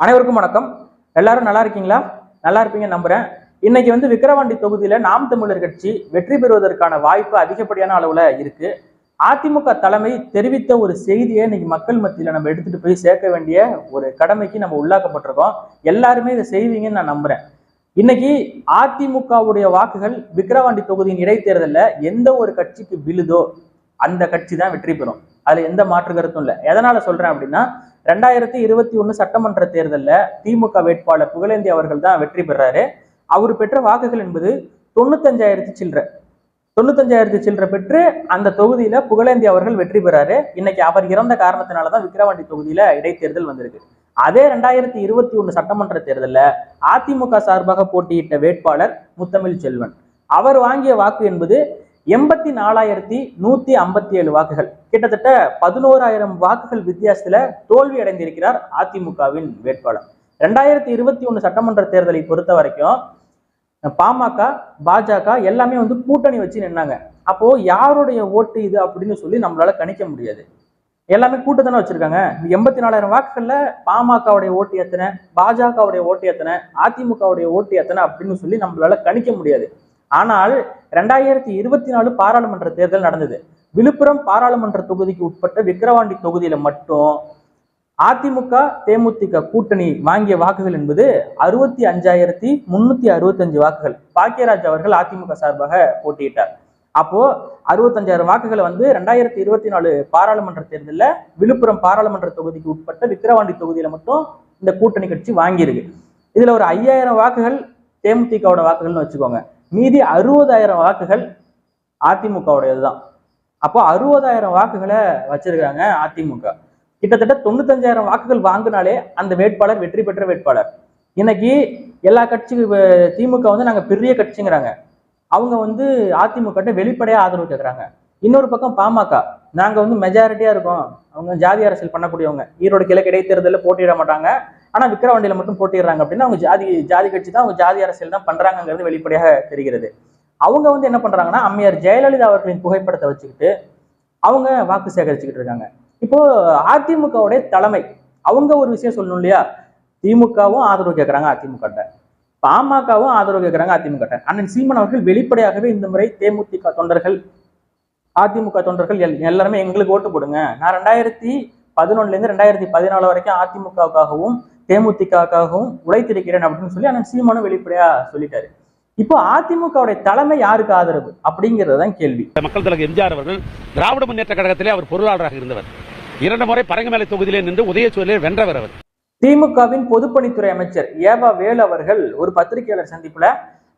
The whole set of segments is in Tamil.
அனைவருக்கும் வணக்கம். எல்லாரும் நல்லா இருக்கீங்களா? நல்லா இருப்பீங்க நம்புறேன். இன்னைக்கு விக்கிரவாண்டி தொகுதியில நாம் தமிழர் கட்சி வெற்றி பெறுவதற்கான வாய்ப்பு அதிகப்படியான அளவுல இருக்கு. அதிமுக தலைமை தெரிவித்த ஒரு செய்தியை இன்னைக்கு மக்கள் மத்தியில நம்ம எடுத்துட்டு போய் சேர்க்க வேண்டிய ஒரு கடமைக்கு நம்ம உள்ளாக்கப்பட்டிருக்கோம். எல்லாருமே இதை செய்வீங்கன்னு நான் நம்புறேன். இன்னைக்கு அதிமுகவுடைய வாக்குகள் விக்கிரவாண்டி தொகுதியின் இடைத்தேர்தலில் எந்த ஒரு கட்சிக்கு விழுதோ அந்த கட்சி தான் வெற்றி பெறும். அதுல எந்த மாற்று கருத்தும் இல்லை. எதனால சொல்றேன் அப்படின்னா, 2021 சட்டமன்ற தேர்தலில் திமுக வேட்பாளர் புகழேந்தி அவர்கள் தான் வெற்றி பெறாரு. அவர் பெற்ற வாக்குகள் என்பது 95,000 சில்லற 95,000 சில்லற பெற்று அந்த தொகுதியில புகழேந்தி அவர்கள் வெற்றி பெறாரு. இன்னைக்கு அவர் இறந்த காரணத்தினாலதான் விக்கிரவாண்டி தொகுதியில இடைத்தேர்தல் வந்திருக்கு. அதே 2021 சட்டமன்ற தேர்தலில் அதிமுக சார்பாக போட்டியிட்ட வேட்பாளர் முத்தமிழ் செல்வன் அவர் வாங்கிய வாக்கு என்பது 84,157 வாக்குகள், கிட்டத்தட்ட 11,000 வாக்குகள் வித்தியாசத்துல தோல்வி அடைந்திருக்கிறார் அதிமுகவின் வேட்பாளர். 2021 சட்டமன்ற தேர்தலை பொறுத்த வரைக்கும் பாமக, பாஜக எல்லாமே கூட்டணி வச்சு நின்னாங்க. அப்போ யாருடைய ஓட்டு இது அப்படின்னு சொல்லி நம்மளால கணிக்க முடியாது. எல்லாமே கூட்டத்தானே வச்சிருக்காங்க. 84,000 வாக்குகள்ல பாமகவுடைய ஓட்டு எத்தனை, பாஜகவுடைய ஓட்டு எத்தனை, அதிமுகவுடைய ஓட்டு எத்தனை அப்படின்னு சொல்லி நம்மளால கணிக்க முடியாது. ஆனால் 2024 பாராளுமன்ற தேர்தல் நடந்தது. விழுப்புரம் பாராளுமன்ற தொகுதிக்கு உட்பட்ட விக்கிரவாண்டி தொகுதியில மட்டும் அதிமுக தேமுதிக கூட்டணி வாங்கிய வாக்குகள் என்பது 65,365 வாக்குகள். பாக்கியராஜ் அவர்கள் அதிமுக சார்பாக போட்டியிட்டார். அப்போ 65,000 வாக்குகளை 2024 பாராளுமன்ற தேர்தலில் விழுப்புரம் பாராளுமன்ற தொகுதிக்கு உட்பட்ட விக்கிரவாண்டி தொகுதியில மட்டும் இந்த கூட்டணி கட்சி வாங்கியிருக்கு. இதுல ஒரு 5,000 வாக்குகள் தேமுதிகவோட வாக்குகள்னு வச்சுக்கோங்க. மீதி 60,000 வாக்குகள் அதிமுகவுடையதுதான். அப்போ 60,000 வாக்குகளை வச்சிருக்காங்க அதிமுக. கிட்டத்தட்ட 95,000 வாக்குகள் வாங்கினாலே அந்த வேட்பாளர் வெற்றி பெற்ற வேட்பாளர். இன்னைக்கு எல்லா கட்சி திமுக நாங்க பெரிய கட்சிங்கிறாங்க. அவங்க அதிமுக வெளிப்படையா ஆதரவு கேட்கறாங்க. இன்னொரு பக்கம் பாமக, நாங்க மெஜாரிட்டியா இருக்கோம், அவங்க ஜாதி அரசியல் பண்ணக்கூடியவங்க, ஈரோடு கிழக்கு இடைத்தேர்தலில் போட்டியிட மாட்டாங்க, ஆனா விக்கிரவாண்டியில மட்டும் போட்டிடுறாங்க அப்படின்னா அவங்க ஜாதி கட்சி தான், அவங்க ஜாதி அரசியல் தான் பண்றாங்கிறது வெளிப்படையாக தெரிகிறது. அவங்க என்ன பண்றாங்கன்னா, அம்மையார் ஜெயலலிதா அவர்களின் புகைப்படத்தை வச்சுக்கிட்டு அவங்க வாக்கு சேகரிச்சுக்கிட்டு இருக்காங்க. இப்போ அதிமுகவுடைய தலைமை அவங்க ஒரு விஷயம் சொல்லணும் இல்லையா? திமுகவும் ஆதரவு கேட்கறாங்க அதிமுக, பாமகவும் ஆதரவு கேட்கறாங்க அதிமுக. அண்ணன் சீமான் அவர்கள் வெளிப்படையாகவே இந்த முறை தேமுதிக தொண்டர்கள், அதிமுக தொண்டர்கள் எல்லாருமே எங்களுக்கு ஓட்டு போடுங்க, நான் 2011 இருந்து 2014 வரைக்கும் அதிமுகவுக்காகவும் தேமுதிகவுக்காகவும் உழைத்திருக்கிறேன் அப்படின்னு சொல்லி அண்ணன் சீமானும் வெளிப்படையா சொல்லிட்டாரு. இப்போ அதிமுகவுடைய தலைமை யாருக்கு ஆதரவு அப்படிங்கறதுதான் கேள்வி. மக்கள் தலைவர் எம்ஜிஆர் அவர்கள் திராவிட முன்னேற்ற கழகத்திலே அவர் பொருளாளராக இருந்தவர். 2 முறை பரங்கமேலை தொகுதியிலே நின்று உதயசூரியலில் வென்றவர் அவர். திமுகவின் பொதுப்பணித்துறை அமைச்சர் ஏவா வேலு அவர்கள் ஒரு பத்திரிகையாளர் சந்திப்புல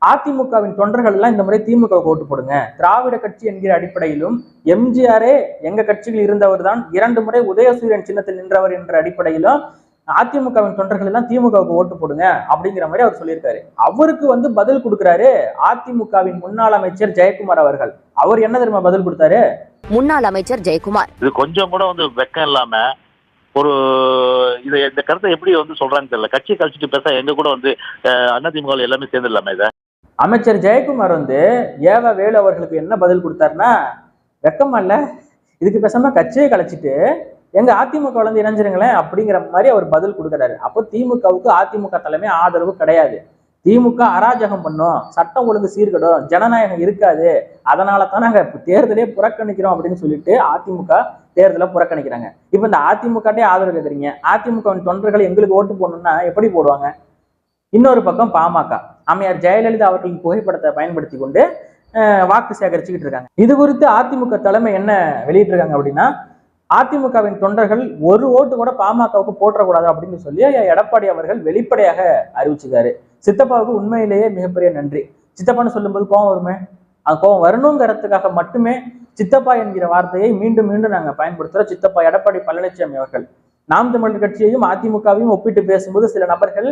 அதிமுகவின் தொண்டர்கள் எல்லாம் இந்த முறை திமுக ஓட்டு போடுங்க, திராவிட கட்சி என்கிற அடிப்படையிலும் எம்ஜிஆரே எங்க கட்சியில் இருந்தவர் தான் 2 முறை உதயசூரியன் சின்னத்தில் நின்றவர் என்ற அடிப்படையிலும் அதிமுகவின் தொண்டர்கள் எல்லாம் திமுகவுக்கு ஓட்டு போடுங்க அப்படிங்கிற மாதிரி அவர் சொல்லியிருக்காரு. அவருக்கு பதில் கொடுக்கிறாரு அதிமுகவின் முன்னாள் அமைச்சர் ஜெயக்குமார் அவர்கள். அவர் என்ன தெரியுமா பதில் கொடுத்தாரு? முன்னாள் அமைச்சர் ஜெயக்குமார் இது கொஞ்சம் கூட வெக்கம் இல்லாம ஒரு இந்த கருத்தை எப்படி சொல்றாங்கன்னு தெரியல. கட்சி கழிச்சுட்டு பேச எங்க கூட அதிமுக எல்லாமே சேர்ந்துடலாமே. இதை அமைச்சர் ஜெயக்குமார் ஏவா வேலு அவர்களுக்கு என்ன பதில் கொடுத்தாருன்னா, வெக்கமா இல்ல, இதுக்கு பேசாம கட்சியை கழிச்சிட்டு எங்க அதிமுக இணைஞ்சிருங்களேன் அப்படிங்கிற மாதிரி அவர் பதில் கொடுக்கிறாரு. அப்போ திமுகவுக்கு அதிமுக தலைமை ஆதரவு கிடையாது. திமுக அராஜகம் பண்ணும், சட்டம் ஒழுங்கு சீர்கடும், ஜனநாயகம் இருக்காது, அதனால தான் நாங்க தேர்தலே புறக்கணிக்கிறோம் அப்படின்னு சொல்லிட்டு அதிமுக தேர்தலை புறக்கணிக்கிறாங்க. இப்ப இந்த அதிமுகட்டே ஆதரவு கேட்குறீங்க, அதிமுகவின் தொண்டர்கள் எங்களுக்கு ஓட்டு போடணும்னா எப்படி போடுவாங்க? இன்னொரு பக்கம் பாமக அம்மையார் ஜெயலலிதா அவர்களின் புகைப்படத்தை பயன்படுத்தி கொண்டு வாக்கு சேகரிச்சுக்கிட்டு இருக்காங்க. இது குறித்து அதிமுக தலைமை என்ன வெளியிட்டு இருக்காங்க அப்படின்னா, அதிமுகவின் தொண்டர்கள் ஒரு ஓட்டு கூட பாமகவுக்கு போற்றக்கூடாது அப்படின்னு சொல்லி எடப்பாடி அவர்கள் வெளிப்படையாக அறிவிச்சுக்காரு. சித்தப்பாவுக்கு உண்மையிலேயே மிகப்பெரிய நன்றி. சித்தப்பான்னு சொல்லும்போது கோவம் வருமே, அந்த கோவம் வரணுங்கிறதுக்காக மட்டுமே சித்தப்பா என்கிற வார்த்தையை மீண்டும் மீண்டும் நாங்க பயன்படுத்துறோம். சித்தப்பா எடப்பாடி பழனிசாமி அவர்கள். நாம் தமிழர் கட்சியையும் அதிமுகவையும் ஒப்பிட்டு பேசும்போது சில நபர்கள்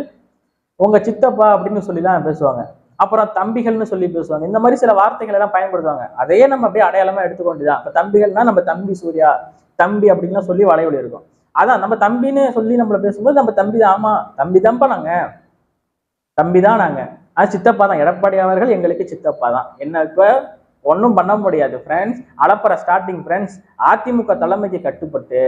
உங்க சித்தப்பா அப்படின்னு சொல்லிலாம் பேசுவாங்க, அப்புறம் தம்பிகள்னு சொல்லி பேசுவாங்க. இந்த மாதிரி சில வார்த்தைகள் எல்லாம் பயன்படுத்துவாங்க. அதையே நம்ம அப்படியே அடையாளமா எடுத்துக்கொண்டுதான். இப்ப தம்பிகள்னா நம்ம தம்பி சூர்யா, தம்பி அப்படின்லாம் சொல்லி வளைவொலி இருக்கும். அதான் நம்ம தம்பின்னு சொல்லி நம்மள பேசும்போது நம்ம தம்பி தான், ஆமா தம்பி தான்ப்பா, நாங்க தம்பி தான் நாங்க, சித்தப்பா தான், எடப்பாடி அவர்கள் எங்களுக்கு சித்தப்பா தான். என்ன இப்ப ஒன்றும் பண்ண முடியாது ஃப்ரெண்ட்ஸ். அளப்பற ஸ்டார்டிங் ஃப்ரெண்ட்ஸ். அதிமுக தலைமைக்கு கட்டுப்பட்டு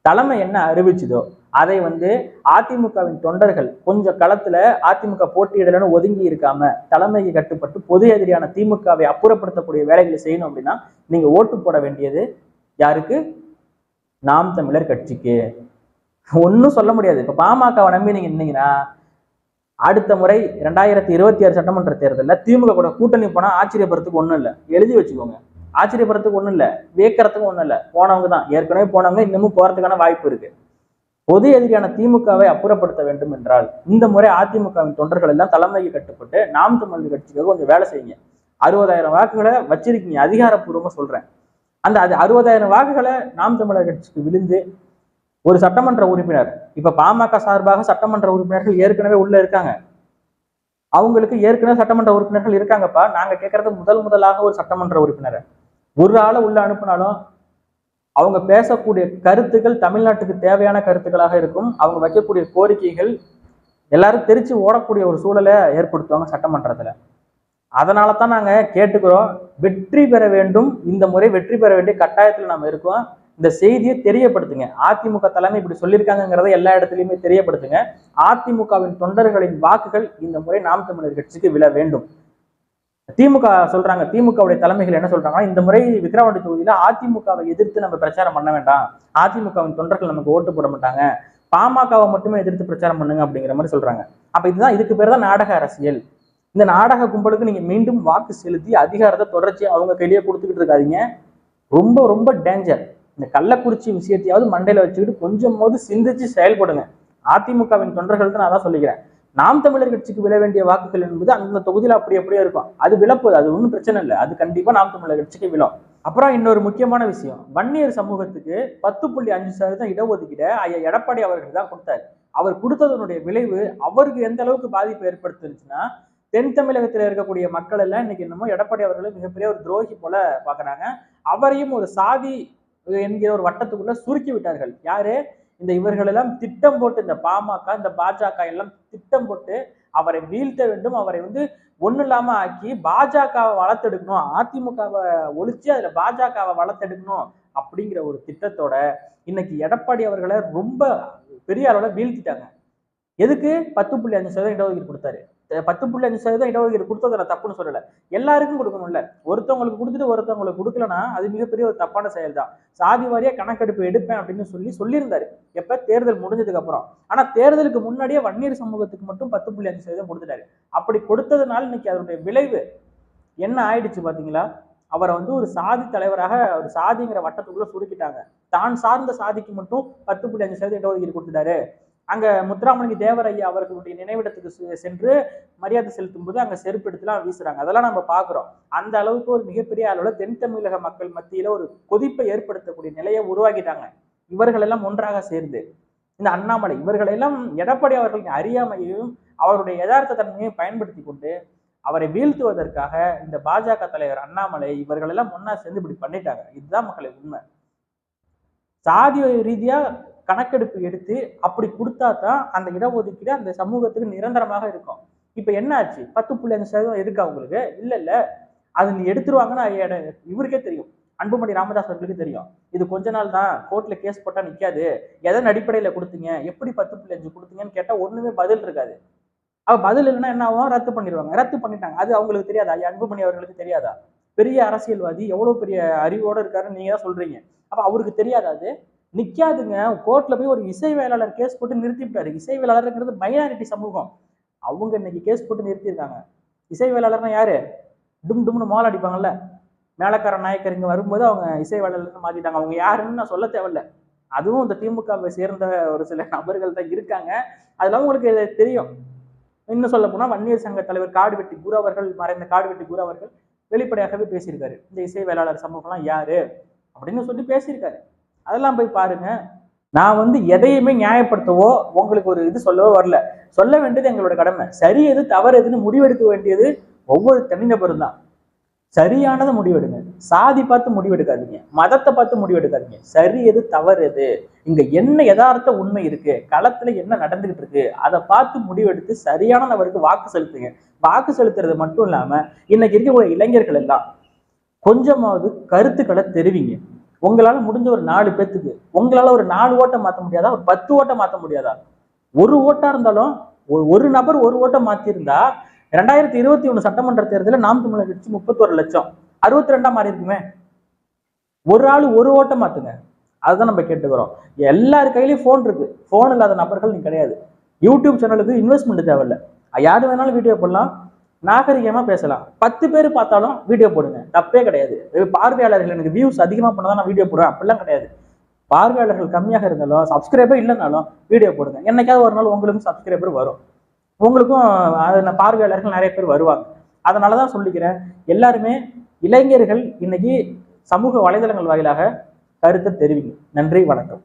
தலைமை என்ன அறிவிச்சதோ அதை வந்து அதிமுகவின் தொண்டர்கள் கொஞ்சம் களத்துல அதிமுக போட்டியிடலன்னு ஒதுங்கி இருக்காம தலைமைக்கு கட்டுப்பட்டு பொது எதிரியான திமுகவை அப்புறப்படுத்தக்கூடிய வேலைகளை செய்யணும் அப்படின்னா நீங்க ஓட்டு போட வேண்டியது யாருக்கு? நாம் தமிழர் கட்சிக்கு. ஒன்னும் சொல்ல முடியாது. இப்ப பாமகவை நம்பி நீங்க நின்னீங்கன்னா அடுத்த முறை 2026 சட்டமன்ற தேர்தலில் திமுக கூட கூட்டணி போனா ஆச்சரியப்படுறதுக்கு ஒண்ணும் இல்லை. எழுதி வச்சுக்கோங்க. ஆச்சரியப்படுறதுக்கு ஒண்ணும் இல்லை, வியக்கிறதுக்கு ஒண்ணும் இல்லை. போனவங்க தான், ஏற்கனவே போனவங்க இன்னமும் போறதுக்கான வாய்ப்பு இருக்கு. பொது எதிரியான திமுகவை அப்புறப்படுத்த வேண்டும் என்றால் இந்த முறை அதிமுகவின் தொண்டர்கள் எல்லாம் தலைமைக்கு கட்டுப்பட்டு நாம் தமிழர் கட்சிக்காக கொஞ்சம் வேலை செய்யுங்க. 60,000 வாக்குகளை வச்சிருக்கீங்க, அதிகாரப்பூர்வமா சொல்றேன். அந்த 60,000 வாக்குகளை நாம் தமிழர் கட்சிக்கு விழுந்து ஒரு சட்டமன்ற உறுப்பினர், இப்ப பாமக சார்பாக சட்டமன்ற உறுப்பினர்கள் ஏற்கனவே உள்ள இருக்காங்க. அவங்களுக்கு ஏற்கனவே சட்டமன்ற உறுப்பினர்கள் இருக்காங்கப்பா. நாங்க கேட்கறது முதலாக ஒரு சட்டமன்ற உறுப்பினர் ஒரு ஆளை உள்ள அனுப்பினாலும் அவங்க பேசக்கூடிய கருத்துக்கள் தமிழ்நாட்டுக்கு தேவையான கருத்துக்களாக இருக்கும். அவங்க வைக்கக்கூடிய கோரிக்கைகள் எல்லாரும் தெரிச்சு ஓடக்கூடிய ஒரு சூழலை ஏற்படுத்துவாங்க சட்டமன்றத்துல. அதனால தான் நாங்க கேட்டுக்கிறோம், வெற்றி பெற வேண்டும். இந்த முறை வெற்றி பெற வேண்டிய கட்டாயத்துல நாம இருக்கோம். இந்த செய்தியை தெரியப்படுத்துங்க. அதிமுக தலைமை இப்படி சொல்லியிருக்காங்கிறத எல்லா இடத்துலையுமே தெரியப்படுத்துங்க. அதிமுகவின் தொண்டர்களின் வாக்குகள் இந்த முறை நாம் தமிழர் கட்சிக்கு விழ வேண்டும். திமுக சொல்றாங்க, திமுகவுடைய தலைமைகள் என்ன சொல்றாங்கன்னா, இந்த முறை விக்கிரவாண்டி தொகுதியில அதிமுகவை எதிர்த்து நம்ம பிரச்சாரம் பண்ண வேண்டாம், அதிமுகவின் தொண்டர்கள் நமக்கு ஓட்டு போட மாட்டாங்க, பாமகவை மட்டுமே எதிர்த்து பிரச்சாரம் பண்ணுங்க அப்படிங்கிற மாதிரி சொல்றாங்க. அப்ப இதுக்கு பேர் தான் நாடக அரசியல். இந்த நாடக கும்பலுக்கு நீங்க மீண்டும் வாக்கு செலுத்தி அதிகாரத்தை தொடர்ச்சியா அவங்க கையிலேயே கொடுத்துக்கிட்டு இருக்காதீங்க. ரொம்ப ரொம்ப டேஞ்சர். இந்த கள்ளக்குறிச்சி விஷயத்தையாவது மண்டையில வச்சுக்கிட்டு கொஞ்சமாவது சிந்திச்சு செயல்படுங்க. அதிமுகவின் தொண்டர்கள் தான் நான் தான் சொல்லிக்கிறேன். நாம் தமிழர் கட்சிக்கு விழ வேண்டிய வாக்குகள் என்பது அந்த தொகுதியில அப்படியே இருக்கும். அது விழப்போகுது, அது ஒன்றும் பிரச்சனை இல்லை. அது கண்டிப்பா நாம் தமிழர் கட்சிக்கு விழும். அப்புறம் இன்னொரு முக்கியமான விஷயம், வன்னியர் சமூகத்துக்கு 10.5% இடஒதுக்கீடு ஐயா எடப்பாடி அவர்கள் தான் கொடுத்தாரு. அவர் கொடுத்ததனுடைய விளைவு அவருக்கு எந்த அளவுக்கு பாதிப்பு ஏற்படுத்துச்சுன்னா, தென் தமிழகத்தில் இருக்கக்கூடிய மக்கள் எல்லாம் இன்னைக்கு என்னமோ எடப்பாடி அவர்களை மிகப்பெரிய ஒரு துரோகி போல பாக்குறாங்க. அவரையும் ஒரு சாதி என்கிற ஒரு வட்டத்துக்குள்ள சுருக்கி விட்டார்கள். யாரு? இந்த இவர்கள் எல்லாம் திட்டம் போட்டு, இந்த பாமக இந்த பாஜக எல்லாம் திட்டம் போட்டு அவரை வீழ்த்த வேண்டும், அவரை வந்து ஒண்ணு இல்லாம ஆக்கி பாஜகவை வளர்த்தெடுக்கணும், அதிமுகவை ஒழிச்சு அதுல பாஜகவை வளர்த்தெடுக்கணும் அப்படிங்கிற ஒரு திட்டத்தோட இன்னைக்கு எடப்பாடி அவர்களை ரொம்ப பெரிய அளவுல வீழ்த்திட்டாங்க. எதுக்கு? 10.5% இடஒதுக்கீடு கொடுத்தாரு. 10.5% இடஒதுக்கீடு கொடுத்தது நான் தப்புன்னு சொல்லல, எல்லாருக்கும் கொடுக்கணும்ல. ஒருத்தவங்களுக்கு கொடுத்துட்டு ஒருத்தவங்களுக்கு கொடுக்கலன்னா அது மிகப்பெரிய ஒரு தப்பான செயல் தான். சாதி வாரியா கணக்கெடுப்பு எடுப்பேன் அப்படின்னு சொல்லியிருந்தாரு எப்ப? தேர்தல் முடிஞ்சதுக்கு அப்புறம். ஆனா தேர்தலுக்கு முன்னாடியே வன்னியர் சமூகத்துக்கு மட்டும் 10.5% கொடுத்துட்டாரு. அப்படி கொடுத்ததுனால இன்னைக்கு அதனுடைய விளைவு என்ன ஆயிடுச்சு பாத்தீங்களா? அவரை வந்து ஒரு சாதி தலைவராக, ஒரு சாதிங்கிற வட்டத்துக்குள்ள சுருக்கிட்டாங்க. தான் சார்ந்த சாதிக்கு மட்டும் 10.5% இடஒதுக்கீடு கொடுத்துட்டாரு. அங்க முத்துராமலிங்க தேவர் ஐயா அவர்களுடைய நினைவிடத்துக்கு சென்று மரியாதை செலுத்தும் போது அங்க செருப்பு எடுத்துலாம் வீசுறாங்க. அதெல்லாம் நம்ம பாக்குறோம். அந்த அளவுக்கு ஒரு மிகப்பெரிய அளவுல தென் தமிழக மக்கள் மத்தியில ஒரு கொதிப்பை ஏற்படுத்தக்கூடிய நிலையை உருவாக்கிட்டாங்க இவர்கள் எல்லாம் ஒன்றாக சேர்ந்து. இந்த அண்ணாமலை இவர்களெல்லாம் எடப்பாடி அவர்களின் அறியாமையையும் அவருடைய யதார்த்த தன்மையையும் பயன்படுத்தி கொண்டு அவரை வீழ்த்துவதற்காக இந்த பாஜக தலைவர் அண்ணாமலை இவர்கள் எல்லாம் ஒன்னா சேர்ந்து இப்படி பண்ணிட்டாங்க. இதுதான் மக்களை உண்மை. சாதி ரீதியா கணக்கெடுப்பு எடுத்து அப்படி கொடுத்தா தான் அந்த இடஒதுக்கீடு அந்த சமூகத்துக்கு நிரந்தரமாக இருக்கும். இப்ப என்ன ஆச்சு? 10.5% இருக்கா உங்களுக்கு? இல்ல அது நீ எடுத்துருவாங்கன்னு இவருக்கே தெரியும், அன்புமணி ராமதாஸ் அவர்களுக்கு தெரியும். இது கொஞ்ச நாள் தான், கோர்ட்ல கேஸ் போட்டா நிக்காது, எதன் அடிப்படையில கொடுத்தீங்க, எப்படி 10.5 கொடுத்தீங்கன்னு கேட்டா ஒண்ணுமே பதில் இருக்காது. பதில் இல்லைன்னா என்ன ஆகும்? ரத்து பண்ணிடுவாங்க. ரத்து பண்ணிட்டாங்க. அது அவங்களுக்கு தெரியாதா? அன்புமணி அவர்களுக்கு தெரியாதா? பெரிய அரசியல்வாதி, எவ்வளவு பெரிய அறிவோட இருக்காருன்னு நீங்க தான் சொல்றீங்க. அப்ப அவருக்கு தெரியாதா? அது நிக்காதுங்க. கோர்ட்ல போய் ஒரு இசைவேளாளர் கேஸ் போட்டு நிறுத்திவிட்டாரு. இசைவேளாளர்ங்கிறது மைனாரிட்டி சமூகம், அவங்க இன்னைக்கு கேஸ் போட்டு நிறுத்திருக்காங்க. இசைவேளாளர்னா யாரு? டும்னு மால் அடிப்பாங்கல்ல, மேலக்கார நாயக்கர் இங்க வரும்போது அவங்க இசைவேளாளர் மாத்திட்டாங்க. அவங்க யாருன்னு நான் சொல்ல தேவையில்ல. அதுவும் இந்த திமுகவை சேர்ந்த ஒரு சில நபர்கள் தான் இருக்காங்க. அதெல்லாம் உங்களுக்கு தெரியும். இன்னும் சொல்ல போனா வன்னியர் சங்க தலைவர் காடுவெட்டி குரு அவர்கள், மறைந்த காடுவெட்டி குரு அவர்கள் வெளிப்படையாகவே பேசியிருக்காரு. இந்த இசைவேளாளர் சமூகம்லாம் யாரு அப்படின்னு சொல்லி பேசியிருக்காரு. அதெல்லாம் போய் பாருங்க. நான் வந்து எதையுமே நியாயப்படுத்தவோ உங்களுக்கு ஒரு இது சொல்லவோ வரல. சொல்ல வேண்டியது எங்களோட கடமை. சரி எது தவறு எதுன்னு முடிவெடுக்க வேண்டியது ஒவ்வொரு தனிநபரும் தான். சரியானதை முடிவெடுங்க. சாதி பார்த்து முடிவெடுக்காதீங்க, மதத்தை பார்த்து முடிவெடுக்காதீங்க. சரி எது தவறு எது, இங்க என்ன யதார்த்த உண்மை இருக்கு, களத்துல என்ன நடந்துகிட்டு இருக்கு, அதை பார்த்து முடிவெடுத்து சரியான நபருக்கு வாக்கு செலுத்துங்க. வாக்கு செலுத்துறது மட்டும் இல்லாம இன்னைக்கு இருக்கக்கூடிய இளைஞர்கள் எல்லாம் கொஞ்சமாவது கருத்துக்களை தெரிவிங்க. உங்களால முடிஞ்ச ஒரு 4 பேத்துக்கு உங்களால ஒரு 4 ஓட்டை மாற்ற முடியாதா, ஒரு 10 ஓட்டை மாற்ற முடியாதா? ஒரு ஓட்டா இருந்தாலும் ஒரு நபர் ஒரு ஓட்டை மாத்திருந்தா 2021 சட்டமன்ற தேர்தலில் நாம் தமிழர் கட்சி 31 லட்சம் 62ஆ மாறி இருக்குமே. ஒரு ஆள் ஒரு ஓட்டை மாத்துங்க, அதுதான் நம்ம கேட்டுக்கிறோம். எல்லார் கையிலயும் போன் இருக்கு, போன் இல்லாத நபர்கள் நீ கிடையாது. யூடியூப் சேனலுக்கு இன்வெஸ்ட்மெண்ட் தேவையில்லை, யாரு வேணாலும் வீடியோ போடலாம், நாகரிகமா பேசலாம். 10 பேர் பார்த்தாலும் வீடியோ போடுங்க, தப்பே கிடையாது. பார்வையாளர்கள் எனக்கு வியூஸ் அதிகமா பண்ணதான் நான் வீடியோ போடுவேன் அப்படிலாம் கிடையாது. பார்வையாளர்கள் கம்மியாக இருந்தாலும் சப்ஸ்கிரைபர் இல்லைனாலும் வீடியோ போடுங்க. என்னைக்காவது ஒரு நாள் உங்களுக்கும் சப்ஸ்கிரைபர் வரும், உங்களுக்கும் பார்வையாளர்கள் நிறைய பேர் வருவாங்க. அதனாலதான் சொல்லிக்கிறேன், எல்லாருமே இளைஞர்கள் இன்னைக்கு சமூக வலைதளங்கள் வாயிலாக கருத்தை தெரிவிங்க. நன்றி, வணக்கம்.